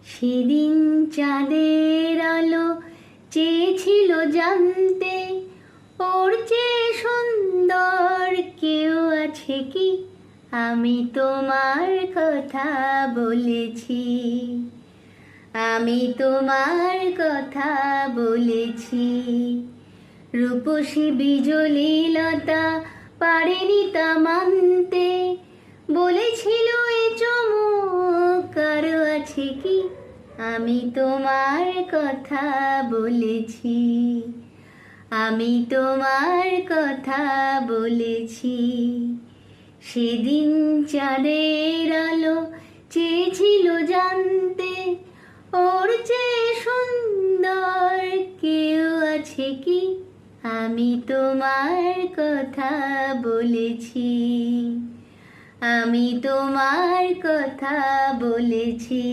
সেদিন চাঁদের আলো চেয়েছিল জানতে, ওর চেয়ে সুন্দর কেউ আছে কি? আমি তোমার কথা বলেছি, আমি তোমার কথা বলেছি। রূপসী বিজলি লতা পারেনি তা মানতে, বলেছিল এ চমক কারো আছে কি? আমি তোমার কথা বলেছি, আমি তোমার কথা বলেছি। সেদিন চাঁদের আলো চেয়েছিল জানতে, ওর চেয়ে সুন্দর কেউ আছে কি? আমি তোমার কথা বলেছি, আমি তোমার কথা বলেছি।